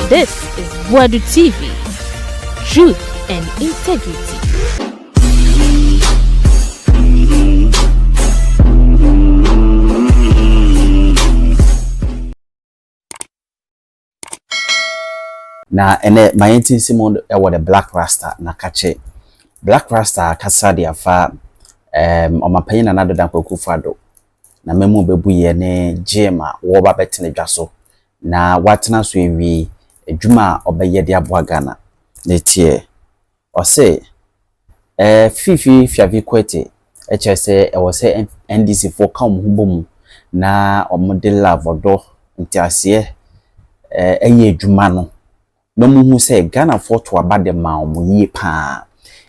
This is Wadu TV. Truth and integrity. Na ene mayentin simon ewo the Blakk Rasta na kache Blakk Rasta kasa dia fa omapanyin na nadodan kwakufado na memu bebu ye ne jema wo ba betene dwaso na watena so ewi adwuma obeye de aboa Ghana ne tie o se fifi fiavi kwete echese e wo se NDC for kam hubom na omodela vodo ntiase eye adwuma no no mu say Ghana for to abade ma omuye pa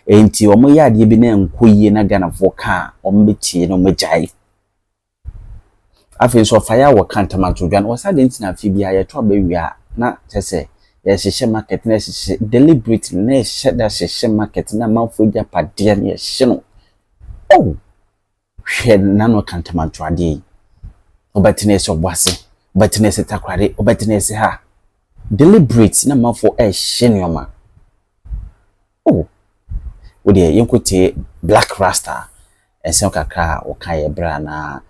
enti omuye ade bi na enkoyie na Ghana for ka ombetie no megyae afi so fire wo Kantamanto dwan wasade ntina afi bia ye to abawia na chese ye hyehyɛ market na hyehyɛ deliberately na hyehyɛ market na manfo gya pade na hyehyɛ no oh hwe na no Kantamanto ade obatine so boase obatine se takware obatine se ha deliberate na manfo hyehyɛ nyoma oh wode yenkote Blakk Rasta ensem kakra wo kan ye bra na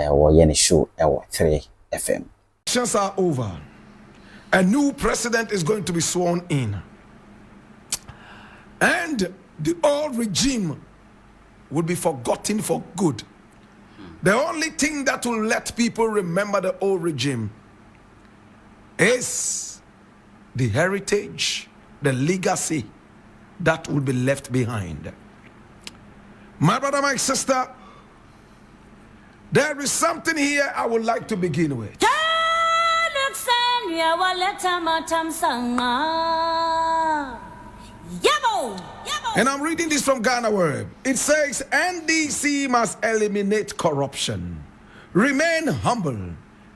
wo ye ne show ewo 3 FM. Elections are over. A new president is going to be sworn in. And the old regime will be forgotten for good. The only thing that will let people remember the old regime is the heritage, the legacy that will be left behind. My brother, my sister, there is something here I would like to begin with. And I'm reading this from Ghana Word. It says, NDC must eliminate corruption, remain humble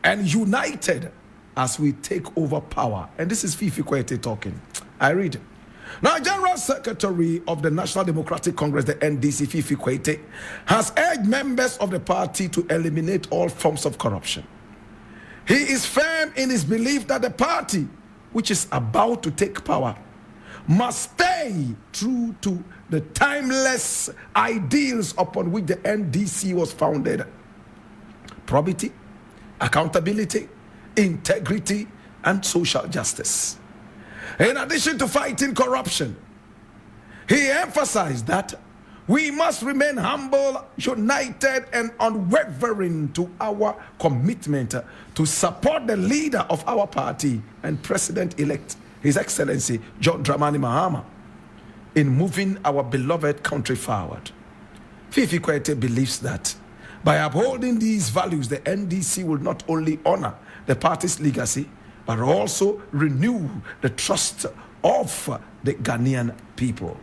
and united as we take over power. And this is Fifi Kwete talking. I read it. Now, General Secretary of the National Democratic Congress, the NDC, Fifi Kwete, has urged members of the party to eliminate all forms of corruption. He is firm in his belief that the party, which is about to take power, must stay true to the timeless ideals upon which the NDC was founded: probity, accountability, integrity, and social justice. In addition to fighting corruption, he emphasized that we must remain humble, united, and unwavering to our commitment to support the leader of our party and President-elect, His Excellency John Dramani Mahama, in moving our beloved country forward. Fifi Kwete believes that by upholding these values, the NDC will not only honor the party's legacy, but also renew the trust of the Ghanaian people.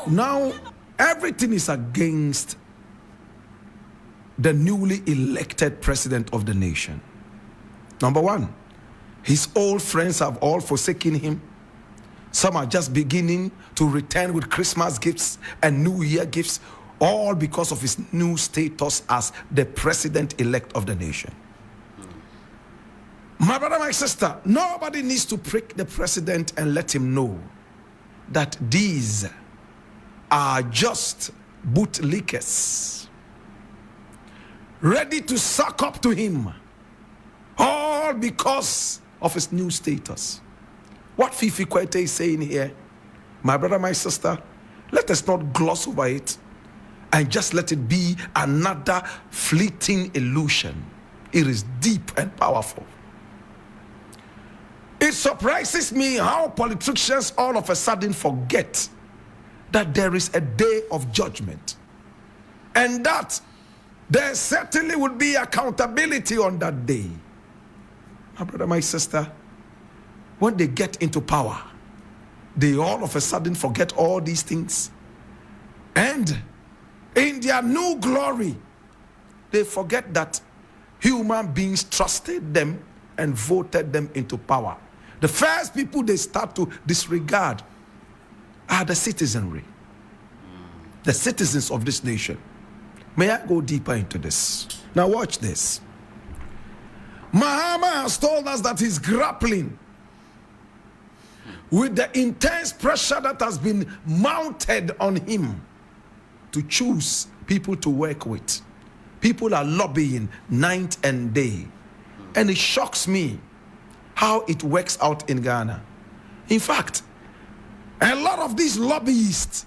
Now, everything is against the newly elected president of the nation. Number one, his old friends have all forsaken him. Some are just beginning to return with Christmas gifts and New Year gifts, all because of his new status as the president-elect of the nation. My brother, my sister, nobody needs to prick the president and let him know that these are just bootlickers ready to suck up to him, all because of his new status. What Fifi Kwete is saying here, my brother, my sister, let us not gloss over it and just let it be another fleeting illusion. It is deep and powerful. It surprises me how politicians all of a sudden forget that there is a day of judgment and that there certainly will be accountability on that day. My brother, my sister, when they get into power, they all of a sudden forget all these things. And in their new glory, they forget that human beings trusted them and voted them into power. The first people they start to disregard are the citizenry, the citizens of this nation. May I go deeper into this? Now watch this. Mahama has told us that he's grappling with the intense pressure that has been mounted on him to choose people to work with. People are lobbying night and day. And it shocks me how it works out in Ghana. In fact, a lot of these lobbyists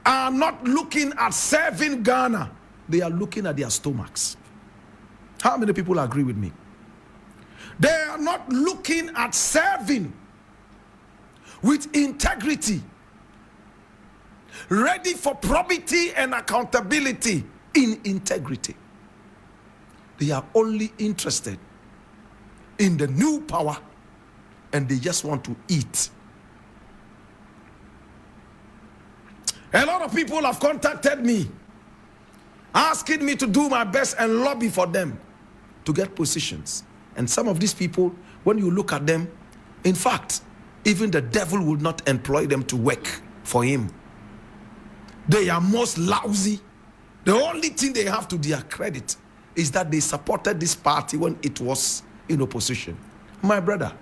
are not looking at serving Ghana. They are looking at their stomachs. How many people agree with me? They are not looking at serving with integrity, ready for probity and accountability in integrity. They are only interested in the new power and they just want to eat. A lot of people have contacted me asking me to do my best and lobby for them to get positions. And some of these people, when you look at them, in fact, even the devil will not employ them to work for him. They are most lousy. The only thing they have to their credit is that they supported this party when it was in opposition. My brother,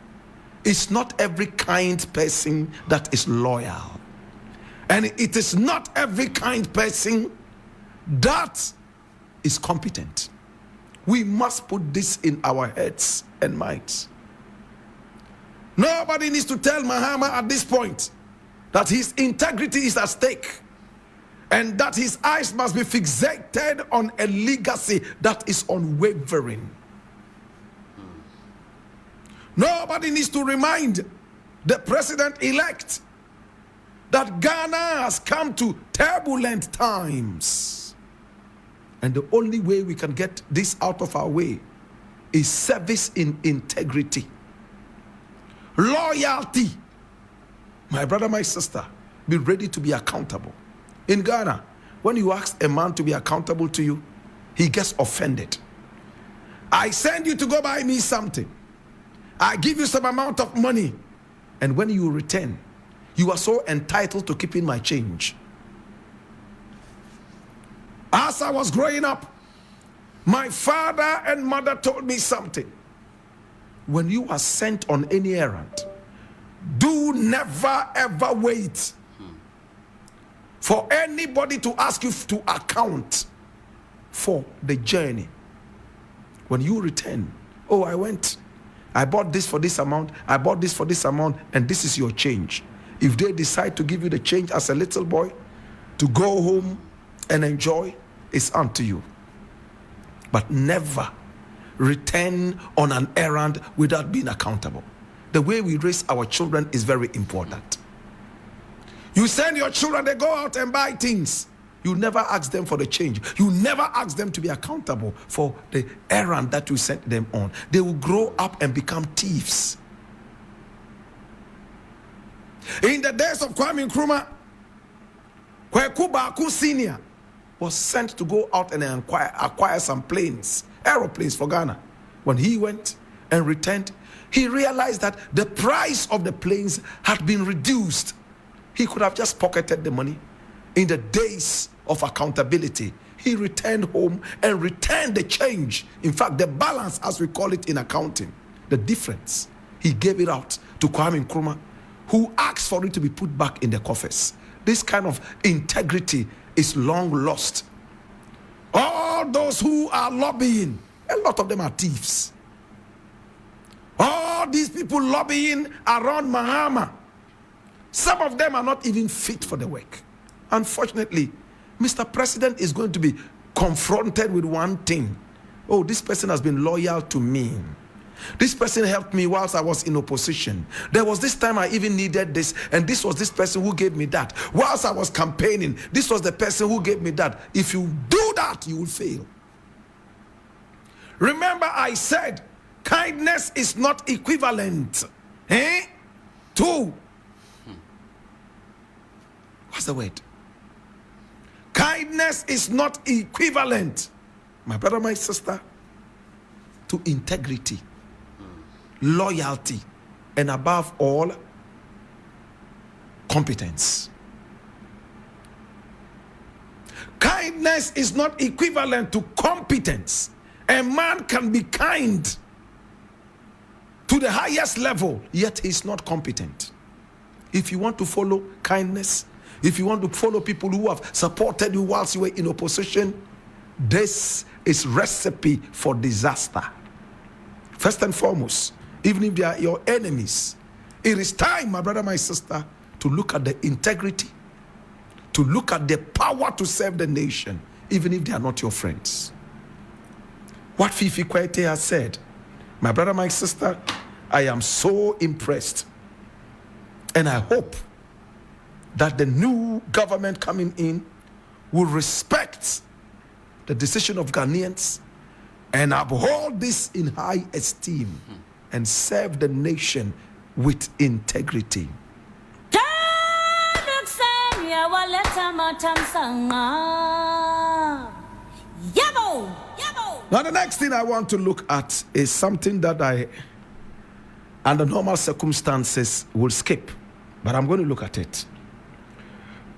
it's not every kind person that is loyal. And it is not every kind person that is competent. We must put this in our heads and minds. Nobody needs to tell Mahama at this point that his integrity is at stake and that his eyes must be fixated on a legacy that is unwavering. Nobody needs to remind the president-elect that Ghana has come to turbulent times. And the only way we can get this out of our way is service in integrity. Loyalty. My brother, my sister, be ready to be accountable. In Ghana, when you ask a man to be accountable to you, he gets offended. I send you to go buy me something. I give you some amount of money. And when you return, you are so entitled to keeping my change. As I was growing up, my father and mother told me something. When you are sent on any errand, do never ever wait for anybody to ask you to account for the journey. When you return, oh, I bought this for this amount, I bought this for this amount, and this is your change. If they decide to give you the change as a little boy to go home and enjoy, it's unto you. But never return on an errand without being accountable. The way we raise our children is very important. You send your children, they go out and buy things. You never ask them for the change. You never ask them to be accountable for the errand that you sent them on. They will grow up and become thieves. In the days of Kwame Nkrumah, Kweku Baku Senior was sent to go out and acquire some aeroplanes for Ghana. When he went and returned, he realized that the price of the planes had been reduced. He could have just pocketed the money. In the days of accountability, he returned home and returned the change. In fact, the balance, as we call it in accounting, the difference, he gave it out to Kwame Nkrumah, who asked for it to be put back in the coffers. This kind of integrity is long lost. All those who are lobbying, a lot of them are thieves. All these people lobbying around Mahama, some of them are not even fit for the work. Unfortunately, Mr. President is going to be confronted with one thing. Oh, this person has been loyal to me. This person helped me whilst I was in opposition. There was this time I even needed this, and this was this person who gave me that. Whilst I was campaigning, this was the person who gave me that. If you do that, you will fail. Remember, I said kindness is not equivalent to what's the word? Kindness is not equivalent, my brother, my sister, to integrity, loyalty, and above all, competence. Kindness is not equivalent to competence. A man can be kind to the highest level, yet he's not competent. If you want to follow kindness, if you want to follow people who have supported you whilst you were in opposition, this is recipe for disaster. First and foremost, even if they are your enemies, it is time, my brother, my sister, to look at the integrity, to look at the power to serve the nation, even if they are not your friends. What Fifi Kwete has said, my brother, my sister, I am so impressed. And I hope that the new government coming in will respect the decision of Ghanaians and uphold this in high esteem and serve the nation with integrity. Now the next thing I want to look at is something that I, under normal circumstances, will skip, but I'm going to look at it.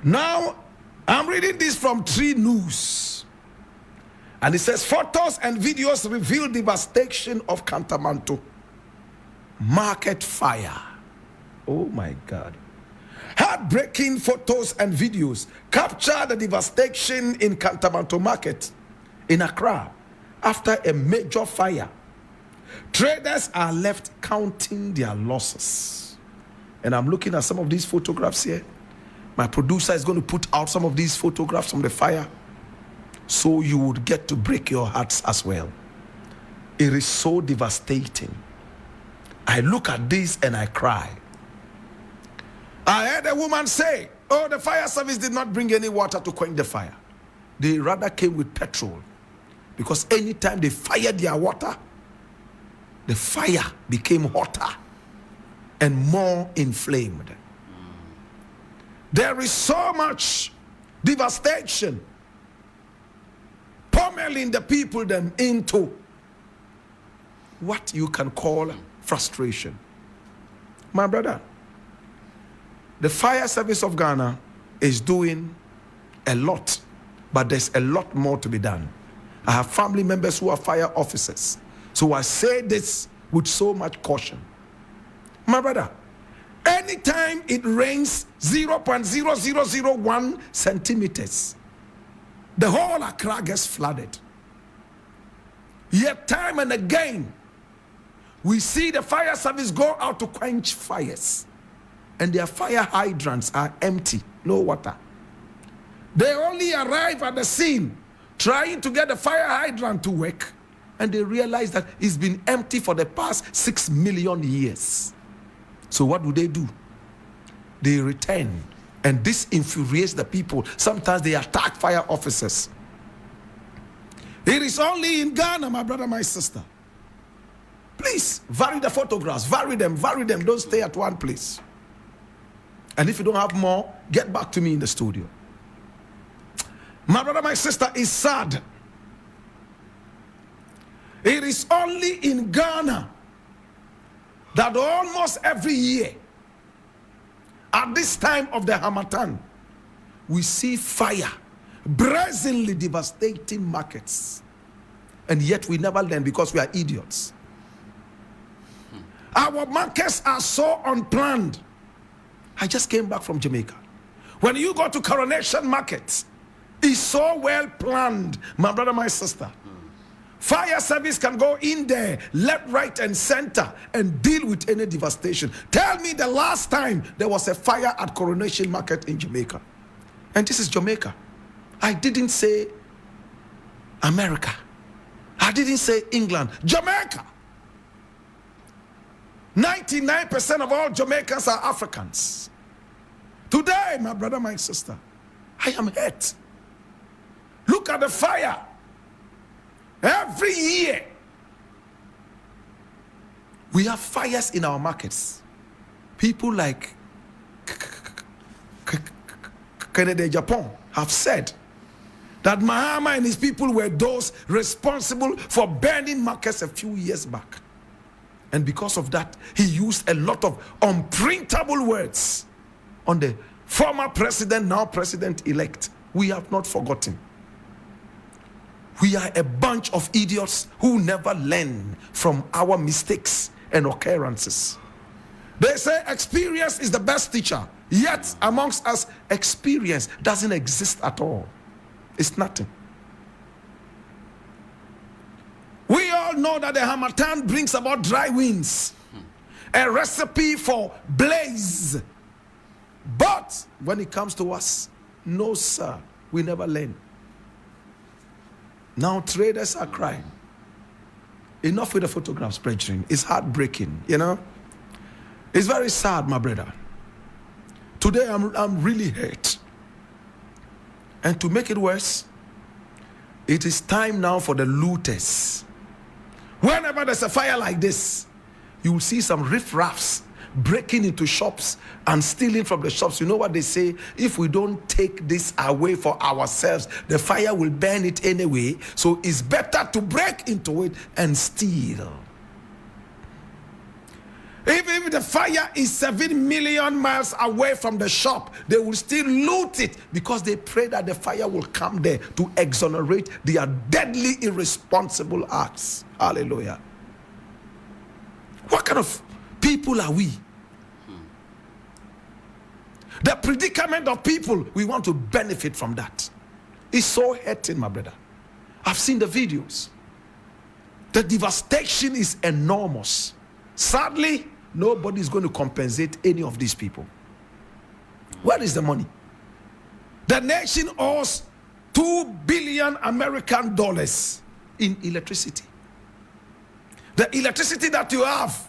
Now, I'm reading this from Tree News, and it says, photos and videos reveal devastation of Kantamanto market fire. Oh my God. Heartbreaking photos and videos capture the devastation in Kantamanto market in Accra after a major fire. Traders are left counting their losses. And I'm looking at some of these photographs here. My producer is going to put out some of these photographs from the fire so you would get to break your hearts as well. It is so devastating. I look at this and I cry. I heard a woman say, oh, the fire service did not bring any water to quench the fire. They rather came with petrol, because anytime they fired their water, the fire became hotter and more inflamed. There is so much devastation pummeling the people then into what you can call frustration. My brother, the fire service of Ghana is doing a lot, but there's a lot more to be done. I have family members who are fire officers, so I say this with so much caution. My brother, anytime it rains 0.0001 centimeters, the whole Accra gets flooded. Yet time and again, we see the fire service go out to quench fires, and their fire hydrants are empty, no water. They only arrive at the scene trying to get the fire hydrant to work, and they realize that it's been empty for the past 6 million years. So what do? They return, and this infuriates the people. Sometimes they attack fire officers. It is only in Ghana, my brother, my sister. Please, vary the photographs, vary them, don't stay at one place. And if you don't have more, get back to me in the studio. My brother, my sister, is sad. It is only in Ghana that almost every year, at this time of the Harmattan, we see fire brazenly devastating markets. And yet we never learn because we are idiots. Our markets are so unplanned. I just came back from Jamaica. When you go to Coronation Market, it's so well planned, my brother, my sister. Fire service can go in there, left, right, and center, and deal with any devastation. Tell me the last time there was a fire at Coronation Market in Jamaica. And this is Jamaica. I didn't say America. I didn't say England. Jamaica. 99% of all Jamaicans are Africans. Today, my brother, my sister, I am hurt. Look at the fire. Every year, we have fires in our markets. People like Kennedy Japan have said that Mahama and his people were those responsible for burning markets a few years back. And because of that, he used a lot of unprintable words on the former president, now president-elect. We have not forgotten. We are a bunch of idiots who never learn from our mistakes and occurrences. They say experience is the best teacher. Yet amongst us, experience doesn't exist at all. It's nothing. We all know that the Harmattan brings about dry winds, a recipe for blaze. But when it comes to us, no sir, we never learn. Now traders are crying. Enough with the photographs, brethren. It's heartbreaking, you know. It's very sad, my brother. Today I'm really hurt. And to make it worse, it is time now for the looters. Whenever there's a fire like this, you will see some riffraffs breaking into shops and stealing from the shops. You know what they say? If we don't take this away for ourselves, the fire will burn it anyway. So it's better to break into it and steal. Even if the fire is 7 million miles away from the shop, they will still loot it because they pray that the fire will come there to exonerate their deadly, irresponsible acts. Hallelujah. What kind of people are we? The predicament of people, we want to benefit from that. It's so hurting, my brother. I've seen the videos. The devastation is enormous. Sadly, nobody is going to compensate any of these people. Where is the money? The nation owes $2 billion American dollars in electricity. The electricity that you have,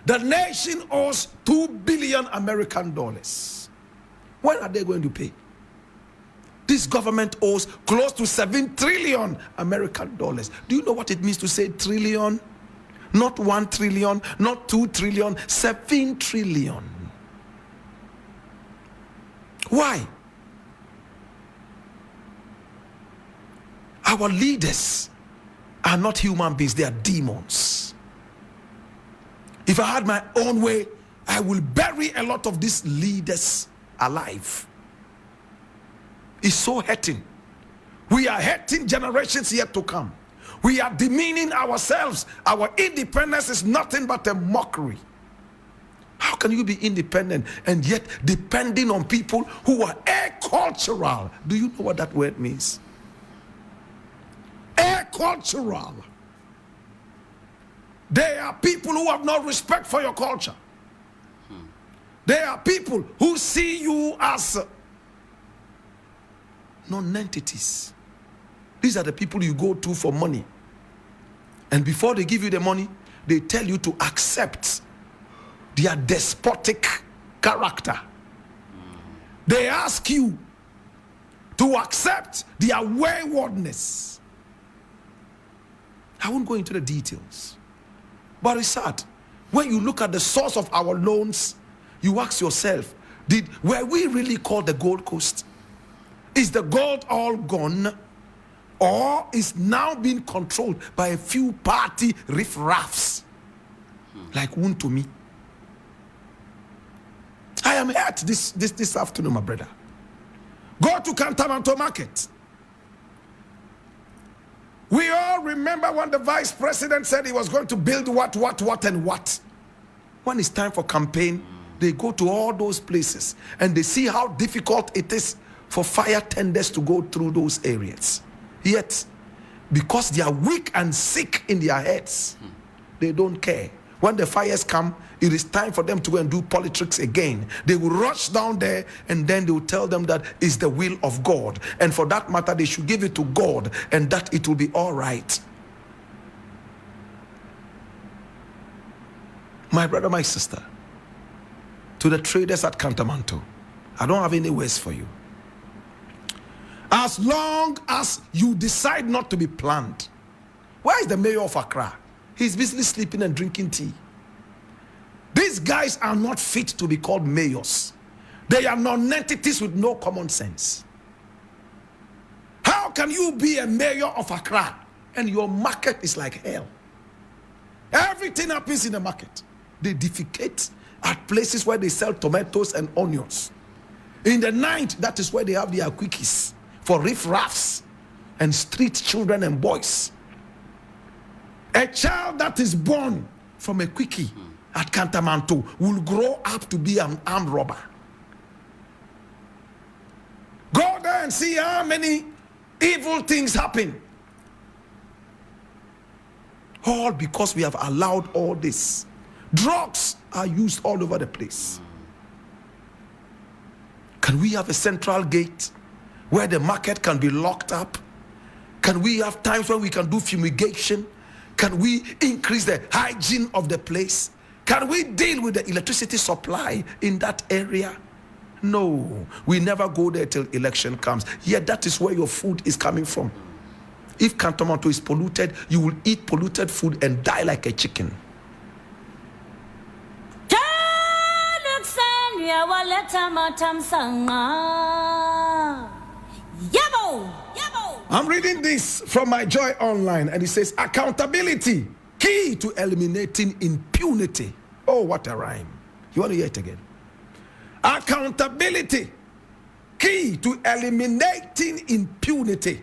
the nation owes $2 billion American dollars. When are they going to pay? This government owes close to 7 trillion American dollars. Do you know what it means to say trillion? Not 1 trillion, not 2 trillion, 7 trillion. Why? Our leaders are not human beings, they are demons. If I had my own way, I will bury a lot of these leaders alive. It's so hurting. We are hurting generations yet to come. We are demeaning ourselves. Our independence is nothing but a mockery. How can you be independent and yet depending on people who are acultural? Do you know what that word means? Acultural. They are people who have no respect for your culture. They are people who see you as non-entities. These are the people you go to for money. And before they give you the money, they tell you to accept their despotic character. They ask you to accept their waywardness. I won't go into the details. But it's sad. When you look at the source of our loans, you ask yourself, were we really called the Gold Coast? Is the gold all gone? Or is now being controlled by a few party riffraffs like Wuntumi? I am hurt this afternoon, my brother. Go to Kantamanto market. We all remember when the vice president said he was going to build what. When it's time for campaign, they go to all those places and they see how difficult it is for fire tenders to go through those areas. Yet, because they are weak and sick in their heads, they don't care. When the fires come, it is time for them to go and do politics again. They will rush down there and then they will tell them that it's the will of God. And for that matter, they should give it to God and that it will be all right. My brother, my sister, to the traders at Kantamanto, I don't have any words for you. As long as you decide not to be planned. Where is the mayor of Accra? He's busily sleeping and drinking tea. These guys are not fit to be called mayors. They are non-entities with no common sense. How can you be a mayor of Accra and your market is like hell? Everything happens in the market. They defecate at places where they sell tomatoes and onions. In the night, that is where they have their quickies for riffraffs and street children and boys. A child that is born from a quickie at Kantamanto will grow up to be an armed robber. Go there and see how many evil things happen. All because we have allowed all this. Drugs are used all over the place. Can we have a central gate where the market can be locked up? Can we have times when we can do fumigation? Can we increase the hygiene of the place? Can we deal with the electricity supply in that area? No, we never go there till election comes. Yet that is where your food is coming from. If Kantamanto is polluted, you will eat polluted food and die like a chicken. I'm reading this from my Joy Online, and it says accountability, key to eliminating impunity. Oh, what a rhyme. You want to hear it again? Accountability, key to eliminating impunity.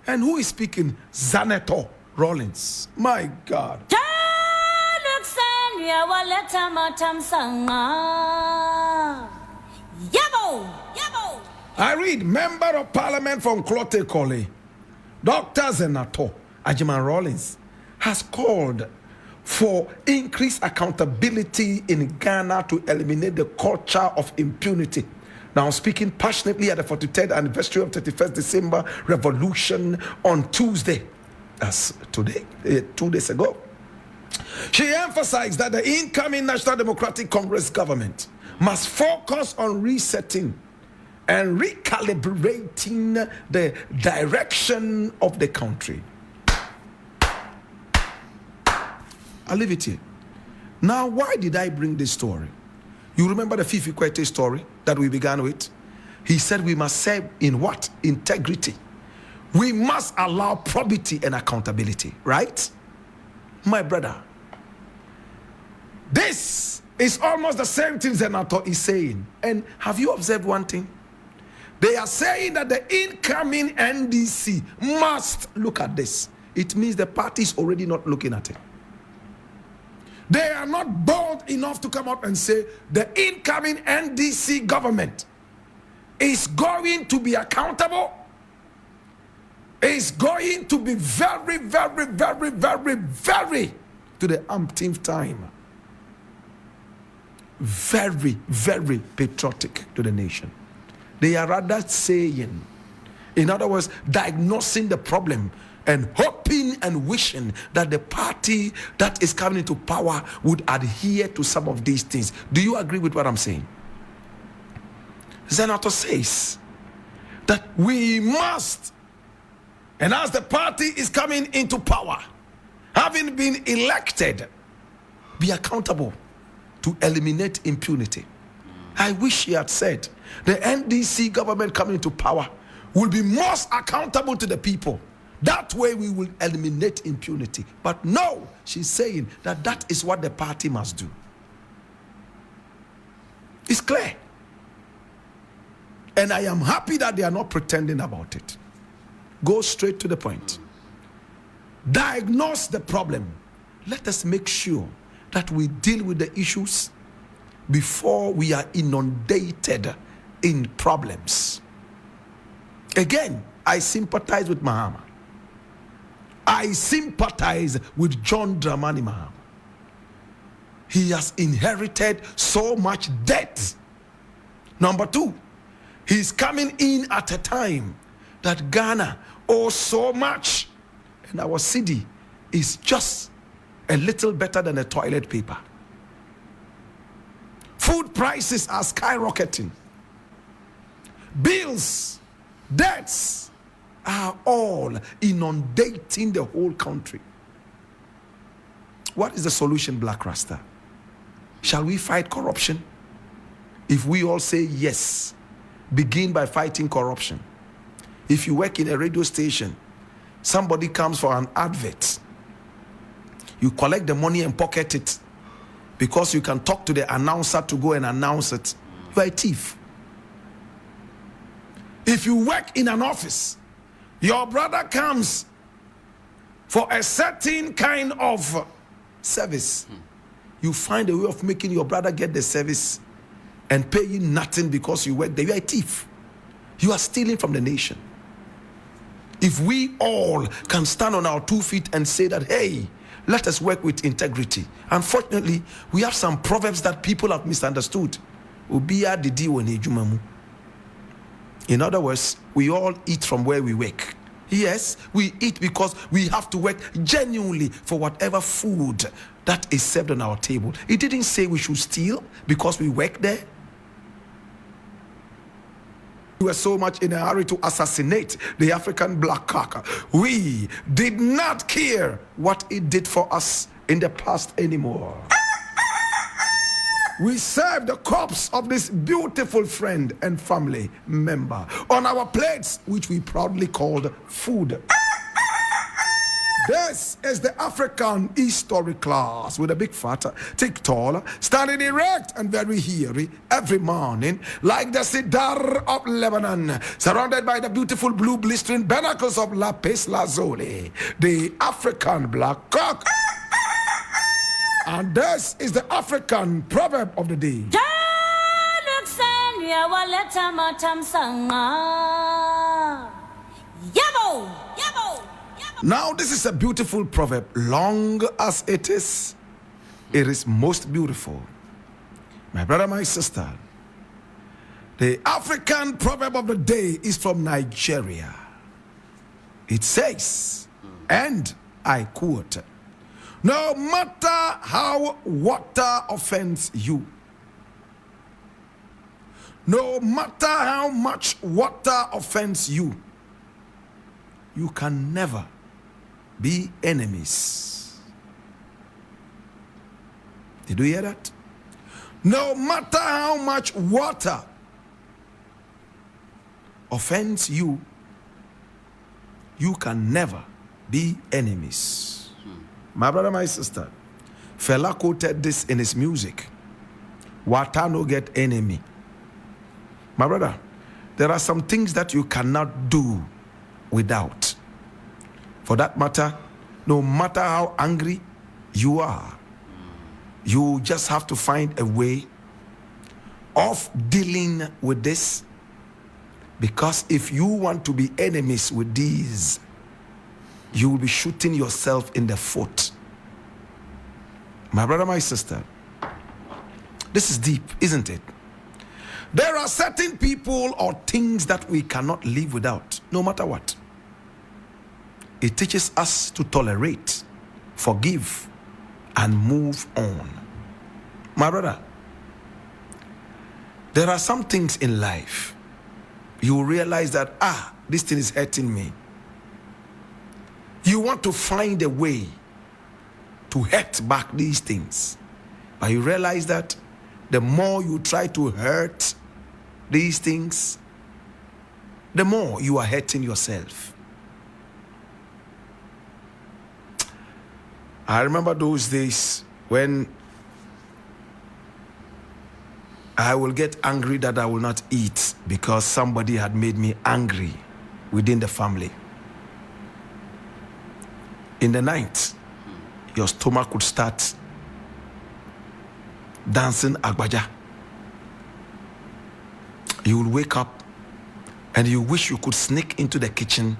And who is speaking? Senator Rawlings. My God. I read, Member of Parliament from Clote Kole, Dr. Senator Ajiman Rawlings, has called for increased accountability in Ghana to eliminate the culture of impunity. Now, speaking passionately at the 43rd anniversary of 31st December Revolution on Tuesday, that's today, 2 days ago, she emphasized that the incoming National Democratic Congress government must focus on resetting and recalibrating the direction of the country. I'll leave it here. Now, why did I bring this story? You remember the Fifi Kwete story that we began with? He said we must serve in what? Integrity. We must allow probity and accountability, right? My brother, this is almost the same thing Senator is saying. And have you observed one thing? They are saying that the incoming NDC must look at this. It means the party is already not looking at it. They are not bold enough to come out and say the incoming NDC government is going to be accountable, is going to be very, very, very, very, very, to the umpteenth time, very, very patriotic to the nation. They are rather saying, in other words, diagnosing the problem and hoping and wishing that the party that is coming into power would adhere to some of these things. Do you agree with what I'm saying? Senator says that we must, and as the party is coming into power, having been elected, be accountable to eliminate impunity. I wish he had said the NDC government coming into power will be most accountable to the people. That way we will eliminate impunity. But no, she's saying that that is what the party must do. It's clear. And I am happy that they are not pretending about it. Go straight to the point. Diagnose the problem. Let us make sure that we deal with the issues before we are inundated in problems. Again, I sympathize with Mahama. I sympathize with John Dramani Mahama. He has inherited so much debt. Number two, he's coming in at a time that Ghana owes so much, and our city is just a little better than a toilet paper. Food prices are skyrocketing. Bills, debts are all inundating the whole country. What is the solution, Blakk Rasta? Shall we fight corruption? If we all say yes, begin by fighting corruption. If you work in a radio station, somebody comes for an advert, you collect the money and pocket it because you can talk to the announcer to go and announce it. You are a thief. If you work in an office, Your brother comes for a certain kind of service. You find a way of making your brother get the service and pay you nothing because you work there. You are a thief. You are stealing from the nation. If we all can stand on our 2 feet and say that, hey, let us work with integrity. Unfortunately, we have some proverbs that people have misunderstood. In other words, we all eat from where we work. Yes, we eat because we have to work genuinely for whatever food that is served on our table. It didn't say we should steal because we work there. We were so much in a hurry to assassinate the African black cock. We did not care what it did for us in the past anymore. We serve the corpse of this beautiful friend and family member on our plates, which we proudly called food. This is the African historic class with a big fat, thick, tall, standing erect and very hairy every morning, like the cedar of Lebanon, surrounded by the beautiful blue blistering pinnacles of lapis lazuli, the African black cock. And this is the African proverb of the day. Now, this is a beautiful proverb. Long as it is most beautiful. My brother, my sister, the African proverb of the day is from Nigeria. It says, and I quote, no matter how water offends you, no matter how much water offends you, you can never be enemies. Did you hear that? No matter how much water offends you, you can never be enemies. My brother, my sister, Fela quoted this in his music. Water no get enemy. My brother, there are some things that you cannot do without. For that matter, no matter how angry you are, you just have to find a way of dealing with this. Because if you want to be enemies with these, you will be shooting yourself in the foot. My brother, my sister, this is deep, isn't it? There are certain people or things that we cannot live without, no matter what. It teaches us to tolerate, forgive, and move on. My brother, there are some things in life you realize that, this thing is hurting me. You want to find a way to hurt back these things. But you realize that the more you try to hurt these things, the more you are hurting yourself. I remember those days when I will get angry that I will not eat because somebody had made me angry within the family. In the night, your stomach would start dancing agbaja. You will wake up and you wish you could sneak into the kitchen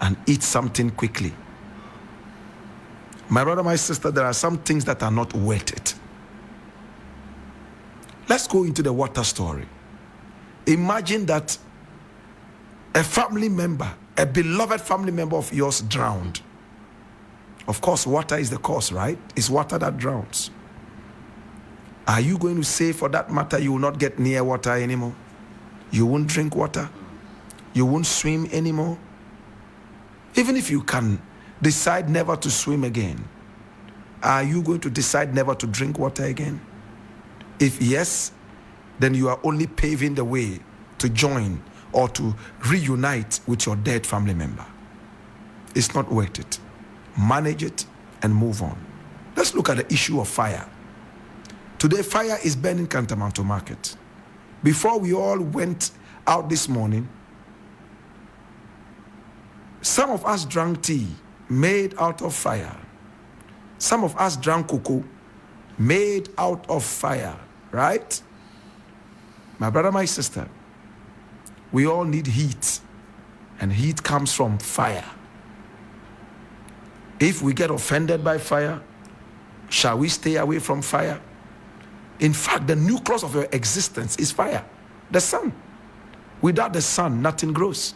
and eat something quickly. My brother, my sister, there are some things that are not worth it. Let's go into the water story. Imagine that a family member, a beloved family member of yours drowned. Of course, water is the cause, right? It's water that drowns. Are you going to say, for that matter, you will not get near water anymore? You won't drink water? You won't swim anymore? Even if you can decide never to swim again, are you going to decide never to drink water again? If yes, then you are only paving the way to join or to reunite with your dead family member. It's not worth it. Manage it and move on. Let's look at the issue of fire. Today, fire is burning Kantamanto market. Before we all went out this morning, Some of us drank tea made out of fire. Some of us drank cocoa made out of fire, right? My brother, my sister, we all need heat, and heat comes from fire. If we get offended by fire, shall we stay away from fire? In fact, the nucleus of your existence is fire, the sun. Without the sun, nothing grows.